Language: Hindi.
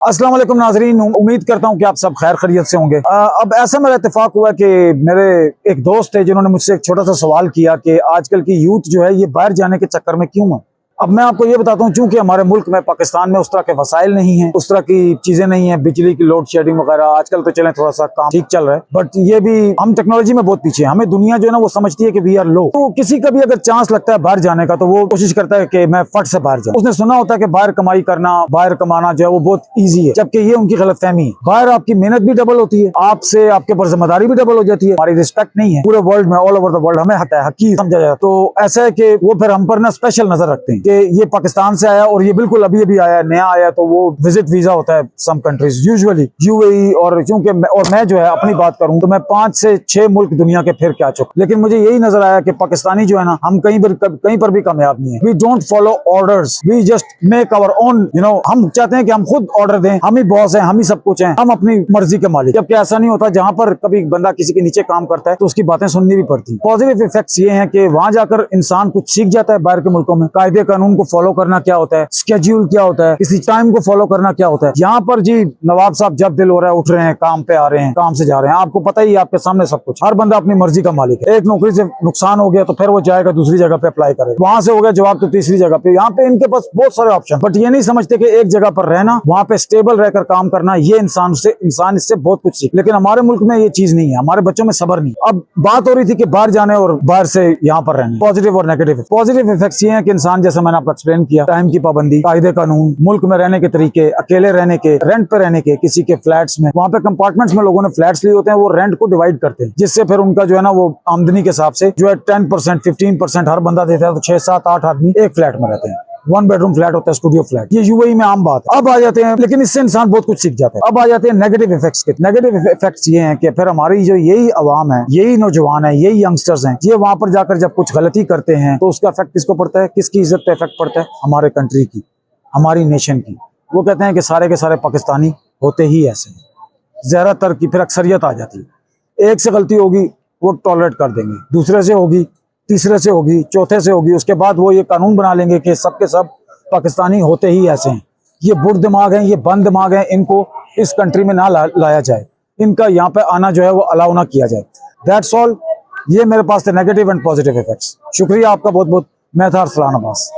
अस्सलाम वालेकुम नाजरीन, उम्मीद करता हूँ कि आप सब खैर खैरियत से होंगे। अब ऐसा मेरा इत्तेफाक हुआ कि मेरे एक दोस्त थे जिन्होंने मुझसे एक छोटा सा सवाल किया कि आजकल की यूथ जो है ये बाहर जाने के चक्कर में क्यों है। अब मैं आपको ये बताता हूँ, चूंकि हमारे मुल्क में पाकिस्तान में उस तरह के वसाइल नहीं है, उस तरह की चीजें नहीं है, बिजली की लोड शेडिंग वगैरह आजकल तो चले थोड़ा सा काम ठीक चल रहा है, बट ये भी हम टेक्नोलॉजी में बहुत पीछे हैं। हमें दुनिया जो है ना वो समझती है कि वी आर लो। तो किसी का भी अगर चांस लगता है बाहर जाने का तो वो कोशिश करता है कि मैं फट से बाहर जाऊँ। उसने सुना होता है कि बाहर कमाई करना, बाहर कमाना जो है वो बहुत ईजी है, जबकि ये उनकी गलतफहमी है। बाहर आपकी मेहनत भी डबल होती है, आपसे आपके ऊपर जिम्मेदारी भी डबल हो जाती है, हमारी रिस्पेक्ट नहीं है पूरे वर्ल्ड में, ऑल ओवर द वर्ल्ड हमें हकीर समझा जाए। तो ऐसा है कि वो फिर हम पर ना स्पेशल नजर रखते हैं कि ये पाकिस्तान से आया और ये बिल्कुल अभी अभी आया, नया आया, तो वो विजिट वीजा होता है सम कंट्रीज, यूजुअली यूएई। और क्योंकि मैं जो है अपनी बात करूं तो मैं 5 से 6 मुल्क दुनिया के फिर के आ चुका, लेकिन मुझे यही नजर आया कि पाकिस्तानी जो है ना, हम कहीं पर भी कामयाब नहीं है। We don't follow orders, we just make our own, हम चाहते हैं कि हम खुद ऑर्डर दें, हम ही बॉस हैं, हम ही सब कुछ हैं, हम अपनी मर्जी के मालिक। जबकि ऐसा नहीं होता। जहां पर कभी बंदा किसी के नीचे काम करता है तो उसकी बातें सुननी भी पड़ती है। पॉजिटिव इफेक्ट्स ये हैं कि वहां जाकर इंसान कुछ सीख जाता है। बाहर के मुल्कों में कायदे कानून को फॉलो करना क्या होता है, स्केड्यूल क्या होता है, किसी टाइम को फॉलो करना क्या होता है। यहाँ पर जी नवाब साहब जब दिल हो रहा है उठ रहे हैं, काम पे आ रहे हैं, काम से जा रहे हैं, आपको पता ही है, आपके सामने सब कुछ। हर बंदा अपनी मर्जी का मालिक है। एक नौकरी से नुकसान हो गया तो फिर वो जाएगा दूसरी जगह पे अप्लाई करेगा, वहां से हो गया जवाब तो तीसरी जगह पे। यहाँ पे इनके पास बहुत सारे ऑप्शन, बट ये नहीं समझते कि एक जगह पर रहना, वहां पे स्टेबल रहकर काम करना, ये इंसान इससे बहुत कुछ सीख। लेकिन हमारे मुल्क में ये चीज नहीं है, हमारे बच्चों में सब्र नहीं। अब बात हो रही थी कि बाहर जाने और बाहर से यहाँ पर रहने, पॉजिटिव और नेगेटिव। पॉजिटिव इफेक्ट्स ये है कि इंसान, जैसे मैंने आपको एक्सप्लेन किया, टाइम की पाबंदी, कायदे कानून, मुल्क में रहने के तरीके, अकेले रहने के, रेंट पे रहने के, किसी के फ्लैट्स में, वहां पे कंपार्टमेंट्स में लोगों ने फ्लैट्स लिए होते हैं, वो रेंट को डिवाइड करते हैं, जिससे फिर उनका जो है ना वो आमदनी के हिसाब से जो है 10% 15% हर बंदा देता है, तो 6 7 8 आदमी एक फ्लैट में रहते हैं। 1 बेडरूम फ्लैट होता है, स्टूडियो फ्लैट, ये यूएई में आम बात है। अब आ जाते हैं, लेकिन इससे इंसान बहुत कुछ सीख जाता है। अब आ जाते हैं नेगेटिव इफेक्ट्स के। नेगेटिव इफेक्ट्स ये हैं कि फिर हमारी जो यही अवाम है, यही नौजवान है, यही यंगस्टर्स हैं, ये वहां पर जाकर जब कुछ गलती करते हैं तो उसका इफेक्ट किसको पड़ता है, किसकी इज्जत पे इफेक्ट पड़ता है, हमारे कंट्री की, हमारी नेशन की। वो कहते हैं कि सारे के सारे पाकिस्तानी होते ही ऐसे हैं, ज्यादातर की फिर अक्सरियत आ जाती है। एक से गलती होगी वो टॉलरेट कर देंगे, दूसरे से होगी, तीसरे से होगी, चौथे से होगी, उसके बाद वो ये कानून बना लेंगे कि सब के सब पाकिस्तानी होते ही ऐसे हैं। ये बुढ़ दिमाग हैं, ये बंद दिमाग हैं, इनको इस कंट्री में ना लाया जाए, इनका यहाँ पे आना जो है वो अलाउ ना किया जाए। That's all. ये मेरे पास थे नेगेटिव एंड पॉजिटिव इफेक्ट्स। शुक्रिया आपका बहुत बहुत। मैं था अरसलान अब्बास।